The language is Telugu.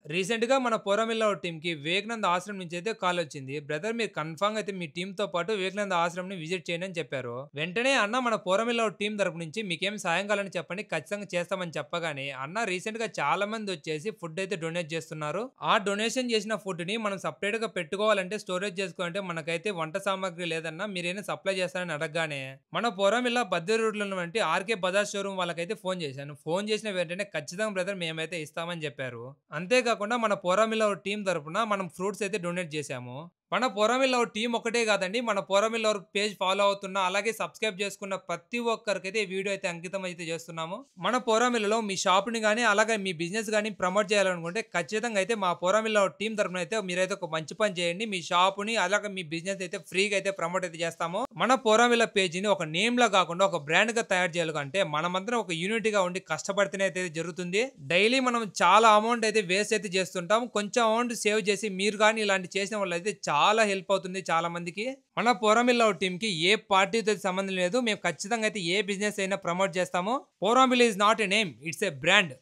రీసెంట్‌గా మన పోరమిల్ల టీమ్‌కి వివేకానంద ఆశ్రమం నుంచి అయితే కాల్ వచ్చింది. బ్రదర్ మీరు కన్ఫర్మ్‌గా అయితే మీ టీమ్‌తో పాటు వివేకానంద ఆశ్రమంని విజిట్ చేయండి అని చెప్పారు. వెంటనే అన్న మన పోరమిల్ల టీమ్ తరపు నుంచి మీకేం సాయం కావాలని చెప్పండి ఖచ్చితంగా చేస్తామని చెప్పగానే అన్న రీసెంట్‌గా చాలా మంది వచ్చేసి ఫుడ్ అయితే డొనేట్ చేస్తున్నారు. ఆ డొనేషన్ చేసిన ఫుడ్‌ని మనం సెపరేట్‌గా పెట్టుకోవాలంటే స్టోరేజ్ చేసుకోవాలంటే మనకైతే వంట సామాగ్రి లేదన్నా మీరేమైనా సప్లై చేస్తారని అడగగానే మన పోరమిల్ల బద్వేల్ రూట్‌లో ఉన్నటువంటి ఆర్‌కే బజాజ్ షోరూమ్ వాళ్ళకైతే ఫోన్ చేశాను. ఫోన్ చేసిన వెంటనే ఖచ్చితంగా బ్రదర్ మేమైతే ఇస్తామని చెప్పారు. అంతేకాకుండా మన పోరామిల్ లవర్ టీమ్ తరపున మనం ఫ్రూట్స్ అయితే డొనేట్ చేశాము. మన పోరామిల్ లవర్ టీమ్ ఒకటే కాదండి. మన పోరామిల్ లవర్ పేజ్ ఫాలో అవుతున్న, అలాగే సబ్స్క్రైబ్ చేసుకున్న ప్రతి ఒక్కరికైతే ఈ వీడియో అయితే అంకితం అయితే చేస్తున్నాము. మన పోరామిల్‌లో మీ షాప్‌ని గాని, అలాగే మీ బిజినెస్ గాని ప్రమోట్ చేయాలనుకుంటే ఖచ్చితంగా అయితే మా పోరామిల్ లవర్ టీమ్ తరపున అయితే మీరైతే ఒక మంచి పని చేయండి. మీ షాప్‌ని అలాగే మీ బిజినెస్ అయితే ఫ్రీగా అయితే ప్రమోట్ అయితే చేస్తాము. మన పోరామిల్ల పేజ్‌ని ఒక నేమ్‌లా కాకుండా ఒక బ్రాండ్‌గా తయారు చేయాలంటే మనమందరం ఒక యూనిటీగా ఉండి కష్టపడితేనే అయితే జరుగుతుంది. డైలీ మనం చాలా అమౌంట్ అయితే వేస్ట్ అయితే చేస్తుంటాం. కొంచెం అమౌంట్ సేవ్ చేసి మీరు గాని ఇలాంటివి చేసిన వాళ్ళైతే చాలా హెల్ప్ అవుతుంది చాలా మందికి. మన పోరామిల్ లవ్ టీమ్‌కి ఏ పార్టీతో సంబంధం లేదు. మేము ఖచ్చితంగా అయితే ఏ బిజినెస్ అయినా ప్రమోట్ చేస్తాము. Poramil is not a name. It's a brand.